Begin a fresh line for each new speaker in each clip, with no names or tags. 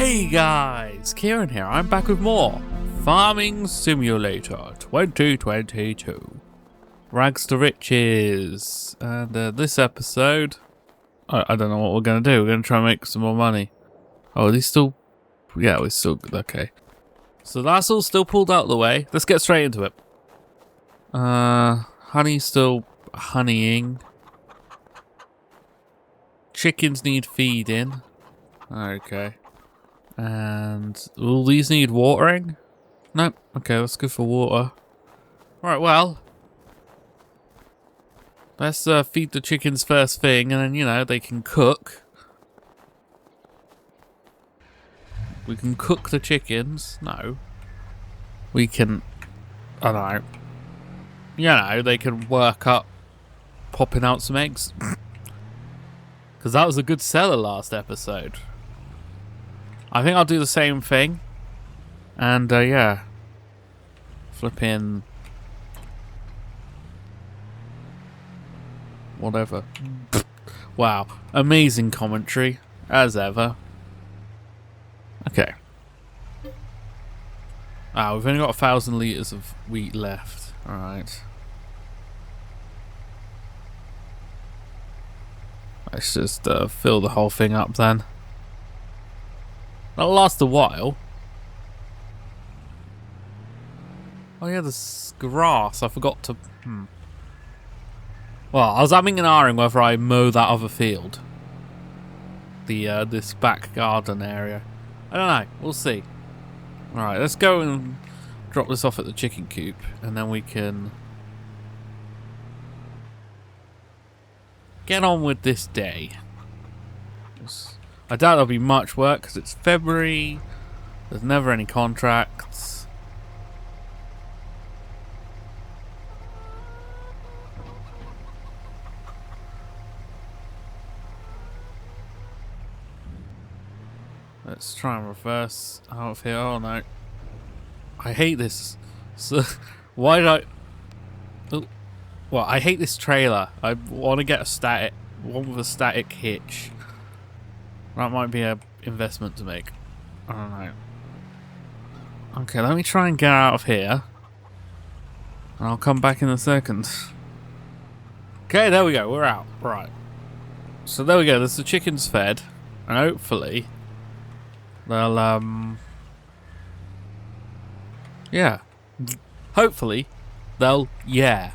Hey guys, Kieran here. I'm back with more Farming Simulator 2022. Rags to riches. And this episode, I don't know what we're going to do. We're going to try and make some more money. Oh, are these still... Yeah, we're still... Okay. So that's all still pulled out of the way. Let's get straight into it. Honey's still honeying. Chickens need feeding. Okay. And all these need watering? Nope. Okay, let's go for water. Right, well. Let's feed the chickens first thing, and then, you know, they can cook. We can cook the chickens. No. We can... I don't know. You know, they can work up popping out some eggs. Because that was a good seller last episode. I think I'll do the same thing. And, yeah. Flipping... Whatever. Wow. Amazing commentary. As ever. Okay. Ah, we've only got 1,000 litres of wheat left. Alright. Let's just fill the whole thing up then. That'll last a while. Oh yeah, there's grass. I forgot to... Well, I was having an ahhing whether I mow that other field. The this back garden area. I don't know. We'll see. Alright, let's go and drop this off at the chicken coop. And then we can... get on with this day. I doubt there'll be much work because it's February. There's never any contracts. Let's try and reverse out of here. Oh no. I hate this. So, why did I... Oh. Well, I hate this trailer. I want to get a static... one with a static hitch. That might be an investment to make. I don't know. Okay, let me try and get out of here. And I'll come back in a second. Okay, there we go. We're out. Right. So there we go. There's the chickens fed. And hopefully... they'll, yeah. Hopefully, they'll... yeah.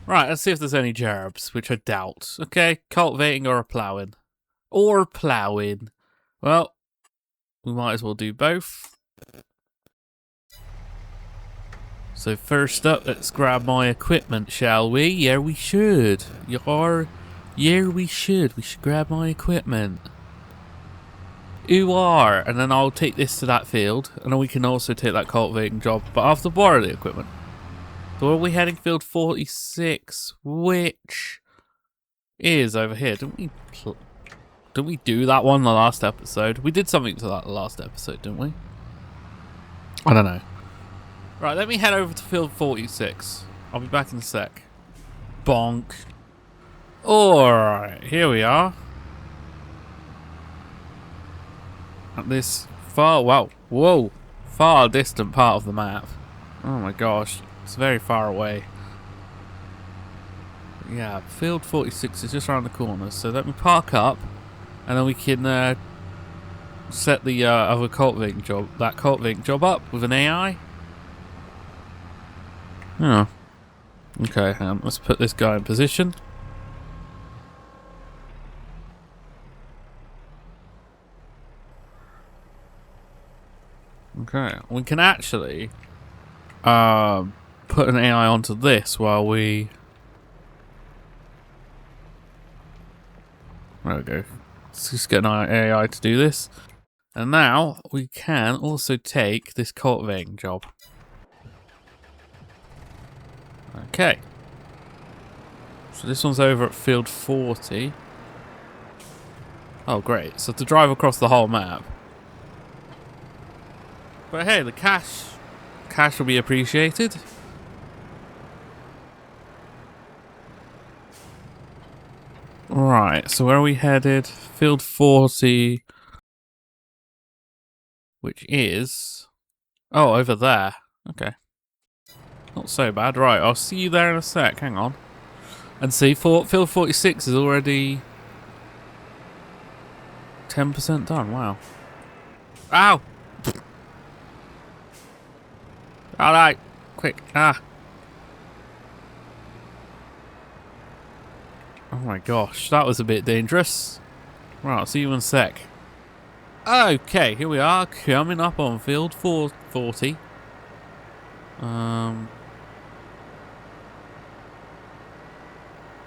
Right, let's see if there's any gerbs, which I doubt. Okay, cultivating or a ploughing. Or ploughing. Well, we might as well do both. So first up, let's grab my equipment, shall we? Yeah, we should. Yeah, we should. We should grab my equipment. Ooh, and then I'll take this to that field, and then we can also take that cultivating job, but I have to borrow the equipment. So are we heading field 46, which is over here? Didn't we do that one the last episode? We did something to that last episode, didn't we? I don't know. Right, let me head over to field 46. I'll be back in a sec. Bonk. Alright, here we are. At this far, wow, whoa, far distant part of the map. Oh my gosh, it's very far away. Yeah, field 46 is just around the corner, so let me park up, and then we can set the other cultivating job up with an AI. Oh, okay. Let's put this guy in position. Okay, we can actually put an AI onto this while we... There we go. Let's just get an AI to do this. And now we can also take this cultivating job. Okay. So this one's over at field 40. Oh great, so to drive across the whole map. But hey, the cash will be appreciated. Right, so where are we headed? Field 40. which is... Oh, over there. Okay. Not so bad. Right, I'll see you there in a sec. Hang on. And see, field 46 is already 10% done. Wow. Ow! Alright. Quick. Ah. Oh my gosh, that was a bit dangerous. Right, I'll see you in a sec. Okay, here we are, coming up on field 440.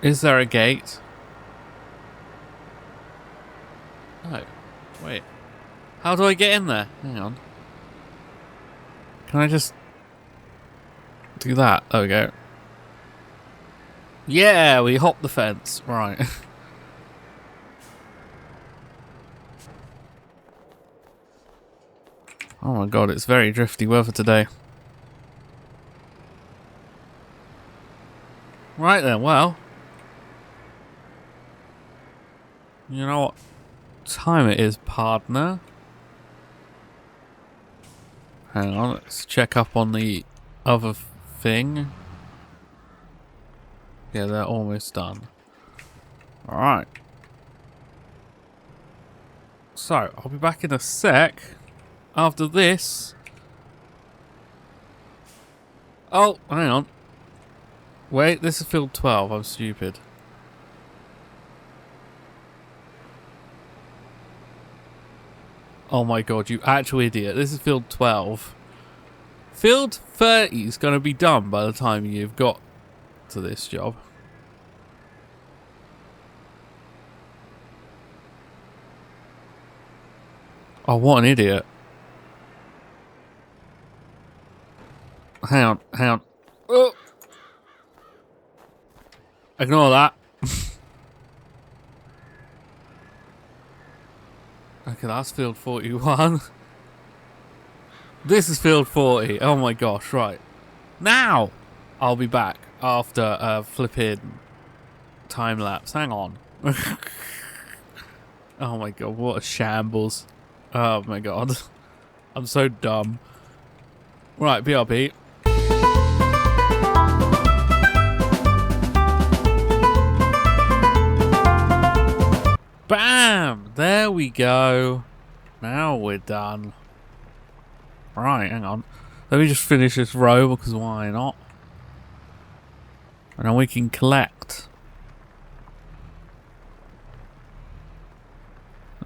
Is there a gate? Oh, wait. How do I get in there? Hang on. Can I just do that? There we go. Yeah, we hopped the fence. Right. Oh my god, it's very drifty weather today. Right then, well. You know what time it is, partner? Hang on, let's check up on the other thing. Yeah, they're almost done. Alright. So, I'll be back in a sec. After this. Oh, hang on. Wait, this is field 12. I'm stupid. Oh my god, you actual idiot. This is field 12. Field 30 is going to be done by the time you've got to this job. Oh, what an idiot. Hang on, hang on. Oh. Ignore that. Okay, that's field 41. This is field 40. Oh my gosh, right. Now, I'll be back after a flipping time lapse. Hang on. Oh my god, what a shambles. Oh my god. I'm so dumb. Right, BRB. Bam! There we go. Now we're done. Right, hang on. Let me just finish this row because why not? And then we can collect.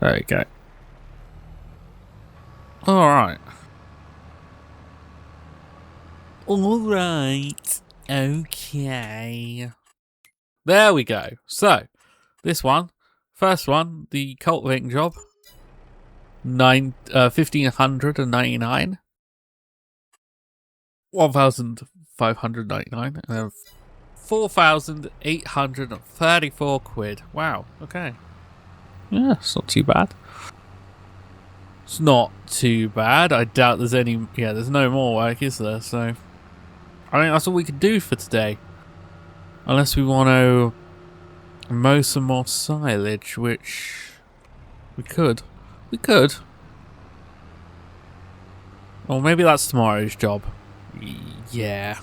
There you go. Alright. Alright. Okay. There we go. So, this one. First one, the cultivating job. 1,599. 1,599. And then 4,834 quid. Wow. Okay. Yeah, it's not too bad. It's not too bad. I doubt there's any... Yeah, there's no more work, is there? So, I think that's all we can do for today. Unless we want to mow some more silage, which we could. We could. Or maybe that's tomorrow's job. Yeah.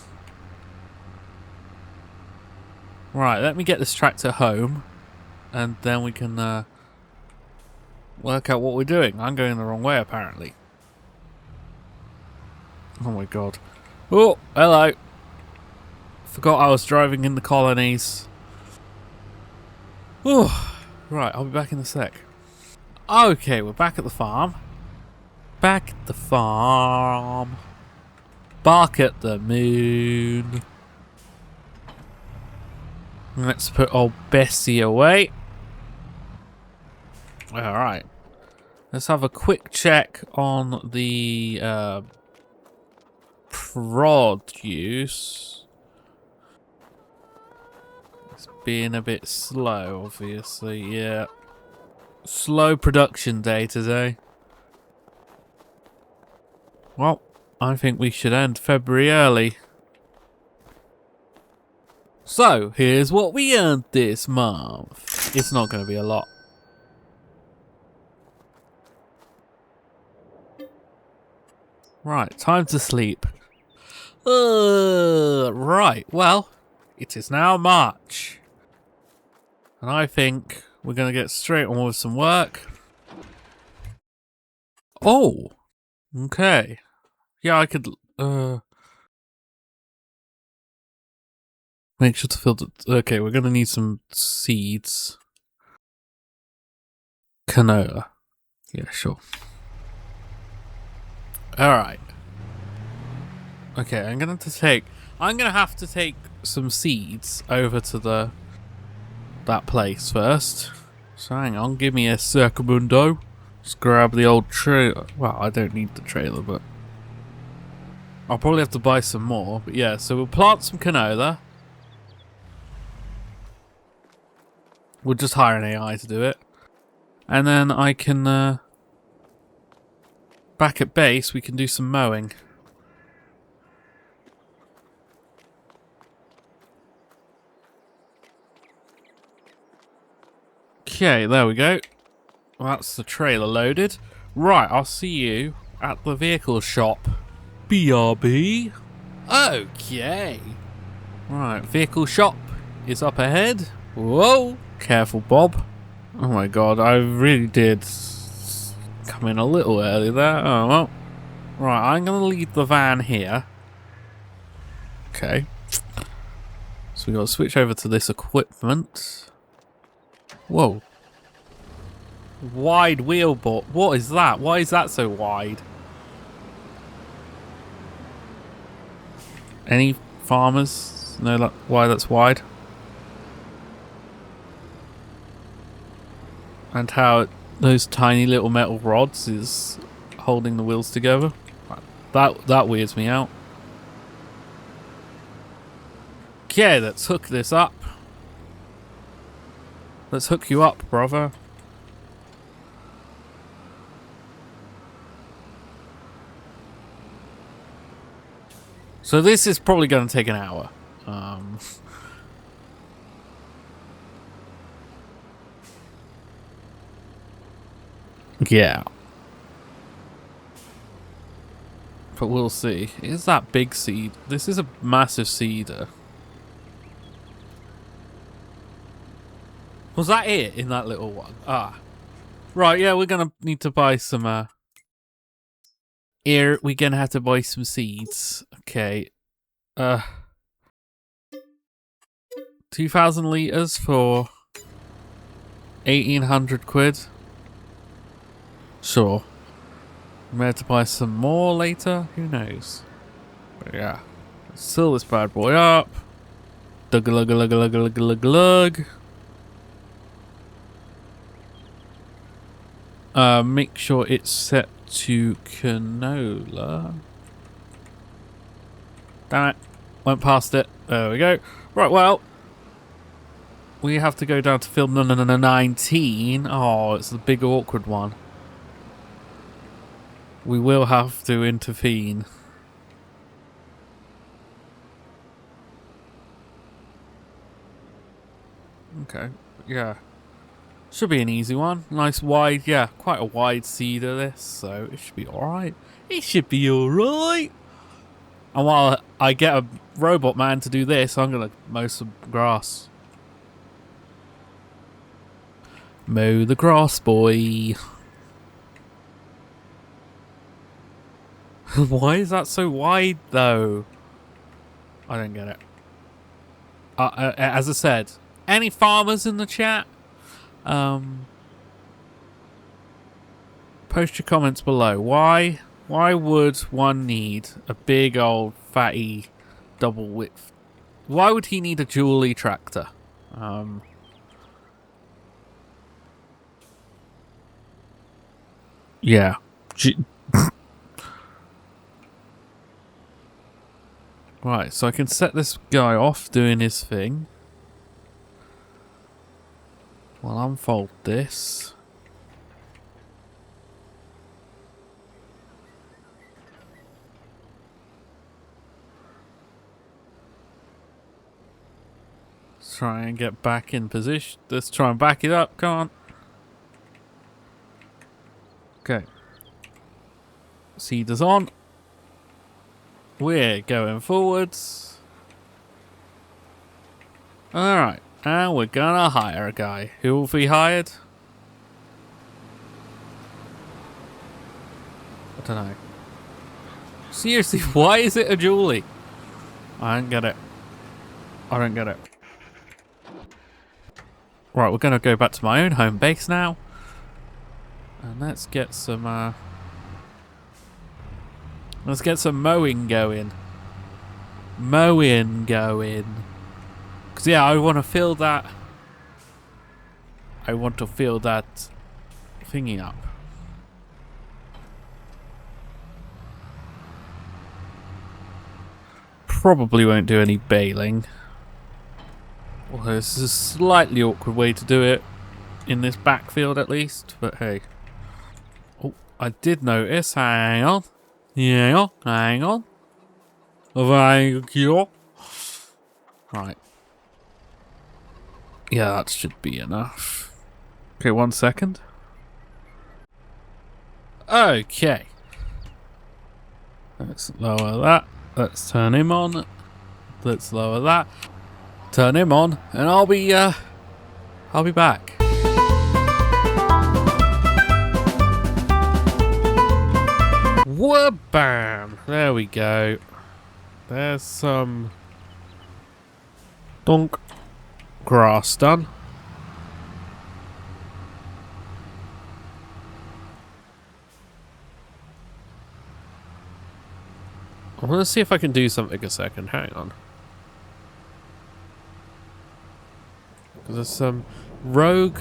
Right, let me get this tractor home. And then we can work out what we're doing. I'm going the wrong way, apparently. Oh my god. Oh, hello. Forgot I was driving in the colonies. Oh, right, I'll be back in a sec. Okay, we're back at the farm. Back at the farm. Bark at the moon. Let's put old Bessie away. Alright. Let's have a quick check on the produce. It's being a bit slow, obviously, yeah. Slow production day today. Well, I think we should end February early. So, here's what we earned this month. It's not going to be a lot. Right, time to sleep. Right, well, it is now March. And I think we're going to get straight on with some work. Oh, okay. Yeah, I could, make sure to filter. Okay, we're going to need some seeds. Canola. Yeah, sure. Alright. Okay, I'm going to have to take some seeds over to that place first. So hang on, give me a secundo. Just grab the old trailer. Well, I don't need the trailer, but I'll probably have to buy some more. But yeah, so we'll plant some canola. We'll just hire an AI to do it. And then I can, back at base, we can do some mowing. Okay, there we go. Well, that's the trailer loaded. Right, I'll see you at the vehicle shop. BRB. Okay. Right, vehicle shop is up ahead. Whoa. Careful, Bob. Oh my god, I really did come in a little early there. Oh well. Right, I'm gonna leave the van here. Okay. So we gotta switch over to this equipment. Whoa. Wide wheel board. What is that? Why is that so wide? Any farmers know why that's wide? And how those tiny little metal rods is holding the wheels together? That weirds me out. Okay, let's hook this up. Let's hook you up, brother. So this is probably going to take an hour. Yeah. But we'll see. Is that big seed? This is a massive cedar. Was that it in that little one? Ah. Right, yeah, we're going to need to buy some, here, we're going to have to buy some seeds. Okay. 2,000 litres for 1,800 quid. Sure. We may have to buy some more later. Who knows? But yeah. Let's fill this bad boy up. Dug a lug a lug a lug a lug a lug a lug. Make sure it's set to canola. Damn it. Went past it. There we go. Right, well. We have to go down to field 19. Oh, it's the big awkward one. We will have to intervene. Okay, yeah. Should be an easy one. Nice wide, yeah, quite a wide cedar this, so it should be alright. It should be alright. And while I get a robot man to do this, I'm gonna mow some grass. Mow the grass, boy. Why is that so wide, though? I don't get it. As I said, any farmers in the chat? Post your comments below. Why would one need a big old fatty double width? Why would he need a dually tractor? Yeah. Right, so I can set this guy off doing his thing. I'll unfold this. Let's try and get back in position. Let's try and back it up. Come on. Okay. Seeders on. We're going forwards. Alright, and we're gonna hire a guy. Who have we hired? I don't know. Seriously, why is it a Julie? I don't get it. I don't get it. Right, we're gonna go back to my own home base now. And let's get some mowing going. Mowing going. Cause yeah, I want to fill that. I want to fill that thingy up. Probably won't do any baling. Although this is a slightly awkward way to do it in this backfield at least, but hey. Oh, I did notice. Hang on. Yeah, hang on. Thank you. Right. Yeah, that should be enough. Okay, 1 second. Okay. Let's lower that. Let's turn him on. Let's lower that. Turn him on, and I'll be back. Wha-bam! There we go. There's some donk grass done. I want to see if I can do something a second. Hang on. Because there's some rogue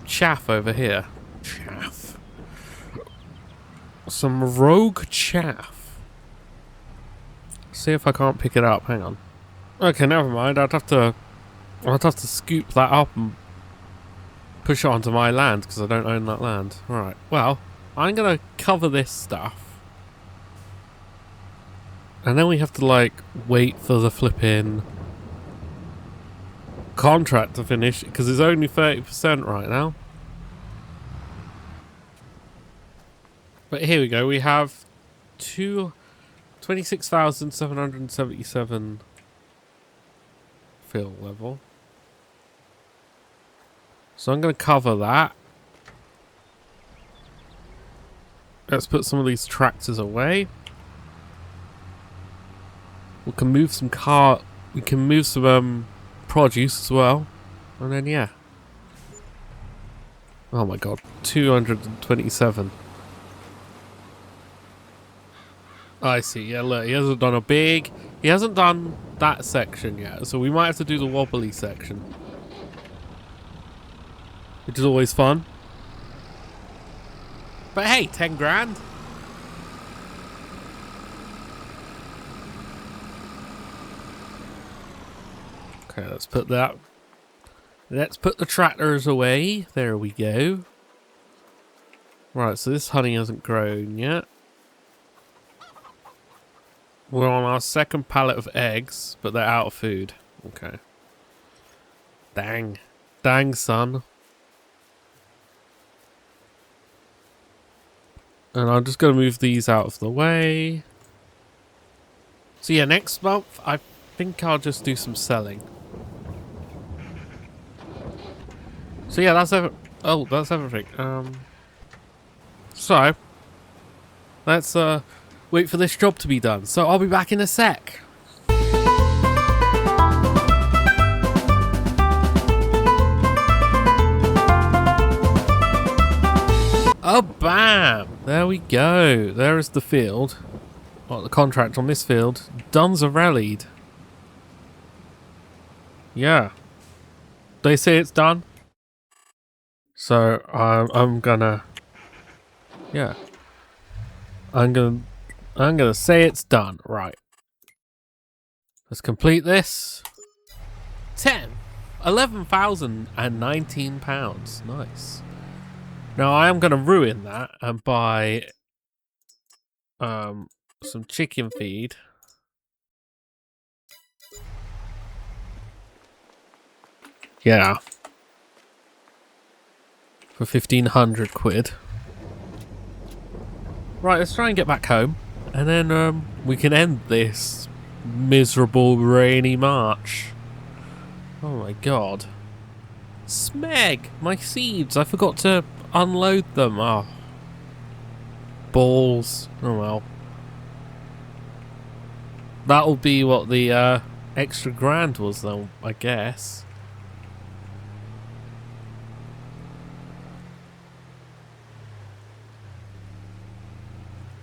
chaff over here. Chaff. Some rogue chaff. See if I can't pick it up. Hang on. Okay, never mind. I'd have to scoop that up and push it onto my land because I don't own that land. Alright. Well, I'm going to cover this stuff. And then we have to, like, wait for the flipping contract to finish because it's only 30% right now. But here we go. We have 26,777 fill level. So I'm going to cover that. Let's put some of these tractors away. We can move some produce as well. And then yeah. Oh my god, 227. I see, yeah, look, he hasn't done that section yet, so we might have to do the wobbly section. Which is always fun. But hey, 10 grand. Okay, let's put that. Let's put the tractors away. There we go. Right, so this honey hasn't grown yet. We're on our second pallet of eggs, but they're out of food. Okay. Dang. Dang, son. And I'm just going to move these out of the way. So yeah, next month, I think I'll just do some selling. So yeah, that's everything. So let's wait for this job to be done. So I'll be back in a sec. Oh, bam! There we go. There is the field. Well, the contract on this field. Duns are rallied. Yeah. They say it's done. So I'm gonna, yeah, I'm gonna say it's done. Right. Let's complete this. 11,019 pounds. Nice. Now I am gonna ruin that and buy some chicken feed. Yeah. For 1,500 quid. Right, let's try and get back home. And then, we can end this miserable rainy March. Oh my god. Smeg! My seeds! I forgot to unload them. Oh. Balls. Oh well. That'll be what the extra grand was though, I guess.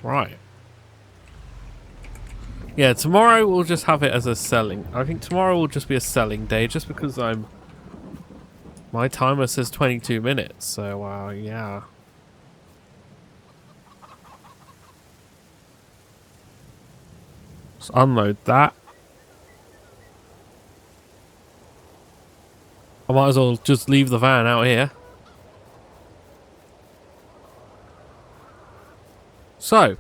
Right. Yeah, tomorrow we'll just have it as a selling. I think tomorrow will just be a selling day just because my timer says 22 minutes, so yeah. Let's unload that. I might as well just leave the van out here. So,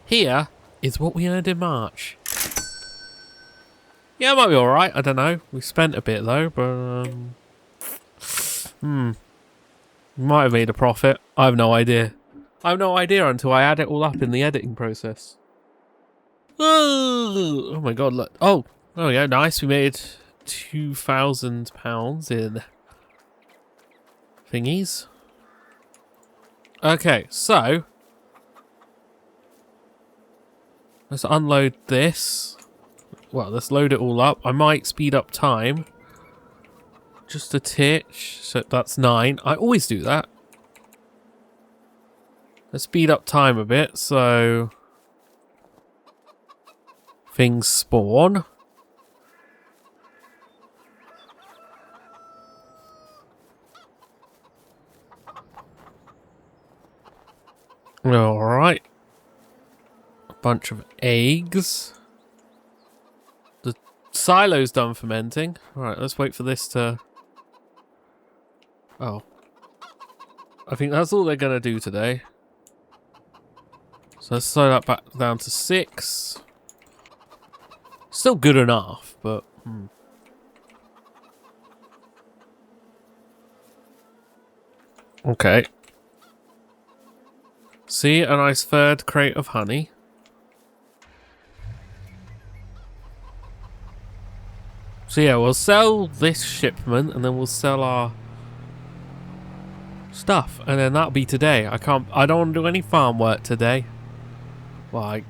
here is what we earned in March. Yeah, it might be alright, I don't know. We spent a bit though, but might have made a profit. I have no idea. I have no idea until I add it all up in the editing process. Oh my god, look. Oh, there we go, nice. We made £2,000 in thingies. Okay, so let's unload this. Well, let's load it all up. I might speed up time. Just a titch. So that's 9. I always do that. Let's speed up time a bit so things spawn. Alright. A bunch of eggs. The silo's done fermenting. Alright, let's wait for this to... Oh. I think that's all they're going to do today. So let's slow that back down to 6. Still good enough, but... Okay. See, a nice third crate of honey. So yeah, we'll sell this shipment and then we'll sell our stuff, and then that'll be today. I don't want to do any farm work today. Well,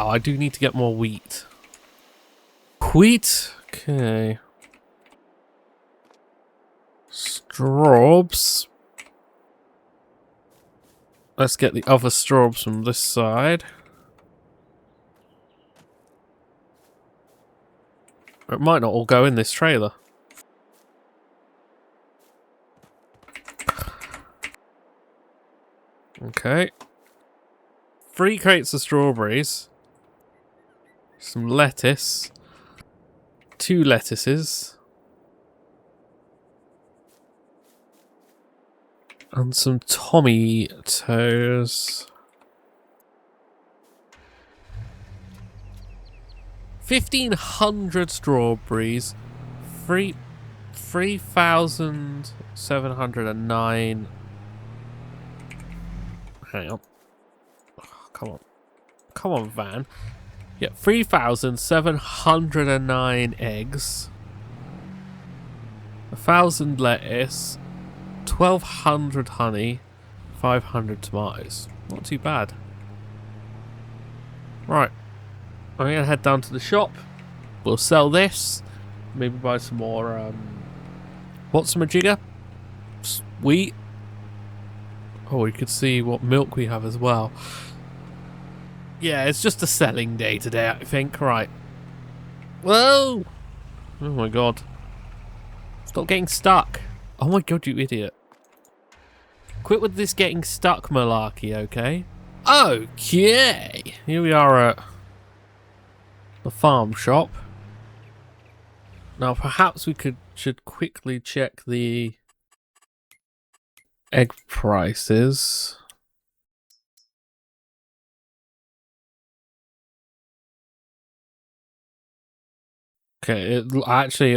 I do need to get more wheat. Wheat? Okay. Straws. Let's get the other straws from this side. It might not all go in this trailer. Okay. 3 crates of strawberries. Some lettuce. 2 lettuces. And some tomatoes. 1,500 strawberries. 3,709. Hang on. Oh, come on. Come on, van. Yeah, 3,709 eggs. 1,000 lettuce. 1,200 honey. 500 tomatoes. Not too bad. Right. I'm going to head down to the shop. We'll sell this. Maybe buy some more, whatsamajigger? Wheat. Oh, you could see what milk we have as well. Yeah, it's just a selling day today, I think. Right. Whoa! Oh my god. Stop getting stuck. Oh my god, you idiot. Quit with this getting stuck malarkey, okay? Okay. Here we are at the farm shop. Now, perhaps we should quickly check the egg prices. Okay, it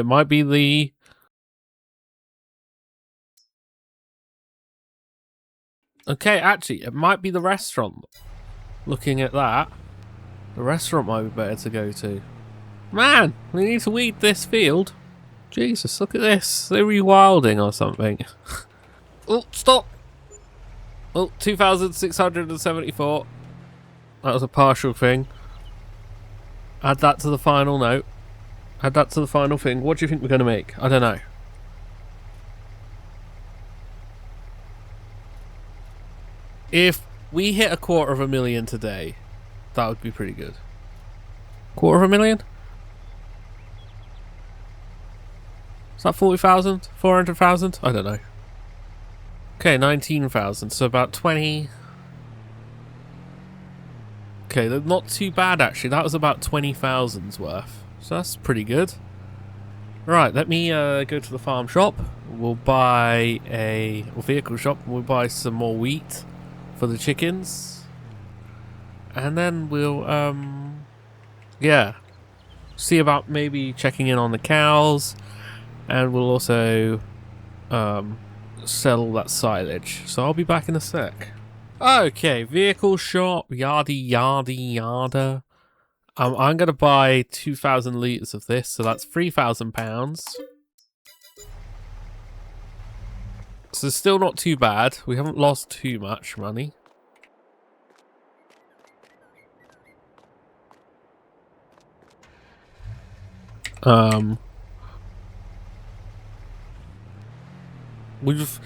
might be the Okay, actually, it might be the restaurant. Looking at that, the restaurant might be better to go to. Man, we need to weed this field. Jesus, look at this. They're rewilding or something. Oh, stop. Oh, 2,674. That was a partial thing. Add that to the final note. Add that to the final thing. What do you think we're going to make? I don't know. If we hit 250,000 today, that would be pretty good. 250,000? Is that 40,000? 400,000? I don't know. Okay, 19,000. So about 20. Okay, not too bad actually. That was about 20,000's worth. So that's pretty good. Right, let me go to the farm shop. We'll buy vehicle shop. We'll buy some more wheat for the chickens. And then we'll, yeah, see about maybe checking in on the cows. And we'll also sell all that silage. So I'll be back in a sec. Okay, vehicle shop, yada. I'm going to buy 2,000 litres of this, so that's £3,000. So still not too bad. We haven't lost too much money. We've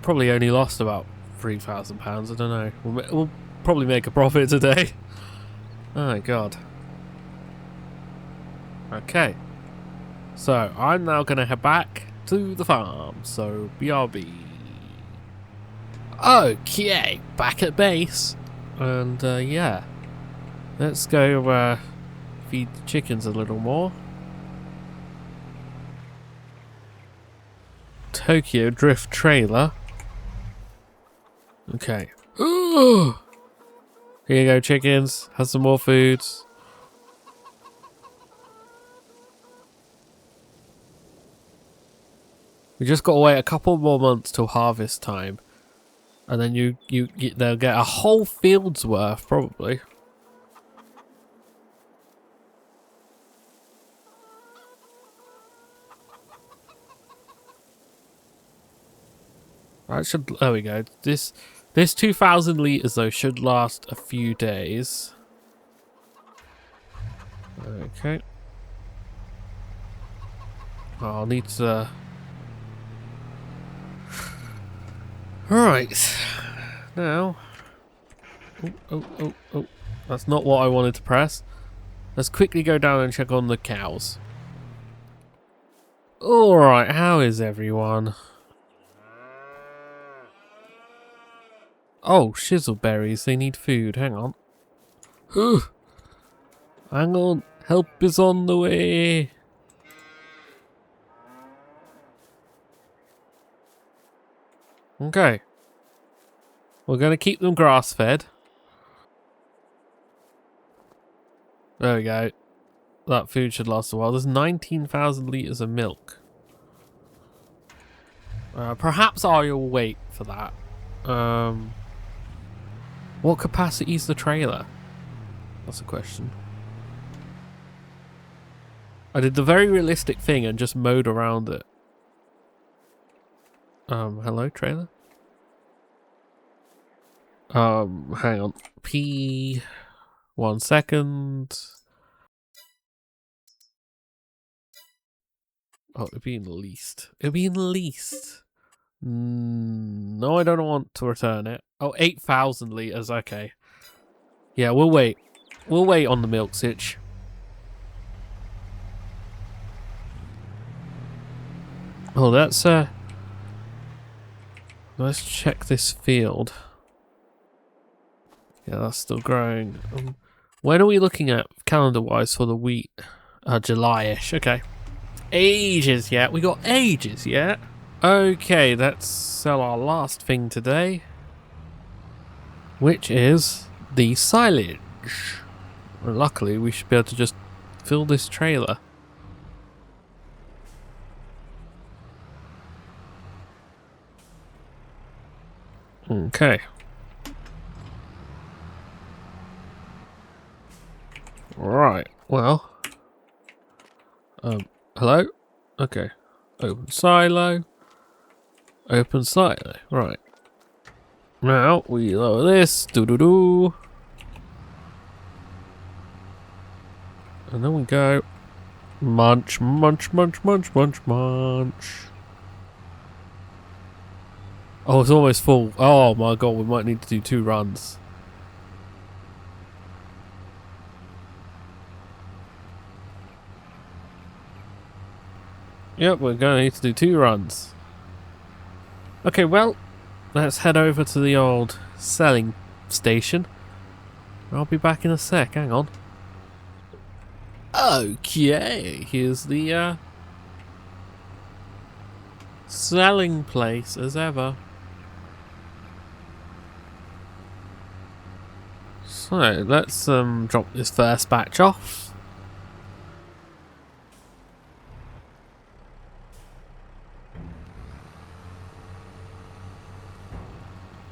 probably only lost about £3,000. I don't know. We'll probably make a profit today. Oh my god. Okay. So I'm now gonna head back to the farm. So BRB. Okay, back at base. And yeah. Let's go feed the chickens a little more. Tokyo Drift trailer. Okay. Here you go, chickens. Have some more food. We just got to wait a couple more months till harvest time, and then they'll get a whole field's worth probably. That should. There we go. This 2,000 litres though should last a few days. Okay. I'll need to. Alright. Now. Oh. That's not what I wanted to press. Let's quickly go down and check on the cows. Alright, how is everyone? Oh, shizzleberries, they need food. Hang on. Hang on, help is on the way. Okay. We're going to keep them grass fed. There we go. That food should last a while. There's 19,000 litres of milk. Perhaps I will wait for that. What capacity is the trailer? That's a question. I did the very realistic thing and just mowed around it. Hello, trailer? Hang on. 1 second. Oh, it'd be in the least. It'd be in the least. No, I don't want to return it. Oh, 8,000 litres, okay. Yeah, we'll wait. We'll wait on the milk sitch. Oh, let's check this field. Yeah, that's still growing. When are we looking at calendar-wise for the wheat? July-ish, okay. Ages yet. We got ages yet. Okay, let's sell our last thing today, which is the silage. Well, luckily, we should be able to just fill this trailer. Okay. Right, well. Hello? Okay. Open silo. Open silo. Right. Now we lower this. Doo-doo-doo. And then we go. Munch, munch, munch, munch, munch, munch. Oh, it's almost full. Oh my god, we might need to do 2 runs. Yep, we're going to need to do 2 runs. Okay, well, let's head over to the old selling station. I'll be back in a sec, hang on. Okay, here's the selling place as ever. So let's drop this first batch off.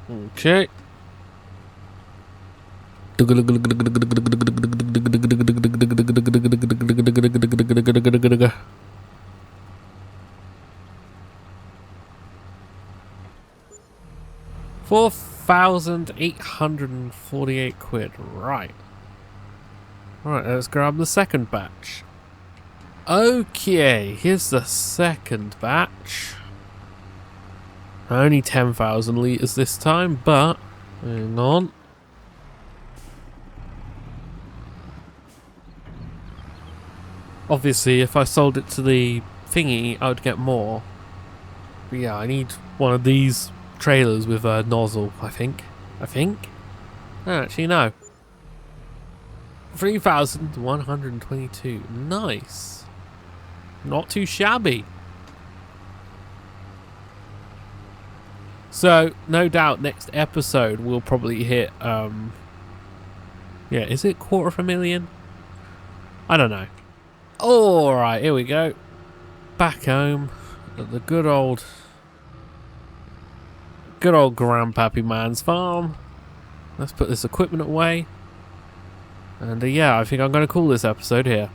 Okay. £4,848. Right. Right, let's grab the second batch. Okay, here's the second batch. Only 10,000 litres this time, but hang on. Obviously, if I sold it to the thingy, I would get more. But yeah, I need one of these trailers with a nozzle, I think. Actually, no. 3,122. Nice. Not too shabby. So, no doubt next episode we'll probably hit, yeah, is it $250,000? I don't know. Alright, here we go. Back home at the good old Grandpappy Man's farm. Let's put this equipment away. And yeah, I think I'm going to call this episode here.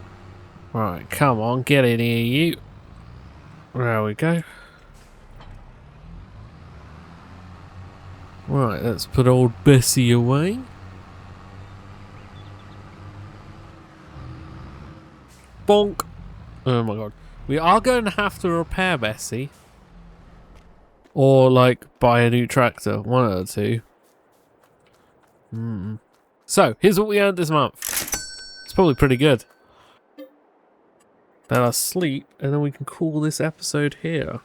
Right, come on, get in here, you. There we go. Right, let's put old Bessie away. Bonk. Oh my god. We are going to have to repair Bessie. Or, like, buy a new tractor. One of the two. So, here's what we earned this month. It's probably pretty good. Then I'll sleep, and then we can call this episode here.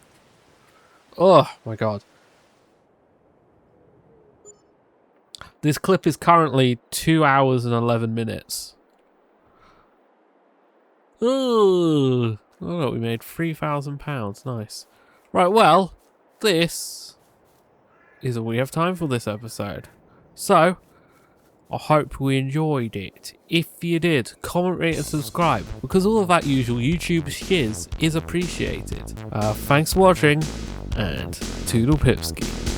Oh my god. This clip is currently 2 hours and 11 minutes. Ooh. Oh, look, we made £3,000. Nice. Right, well, this is all we have time for this episode. So, I hope we enjoyed it. If you did, comment, rate and subscribe, because all of that usual YouTube shiz is appreciated. Thanks for watching, and toodle pipski.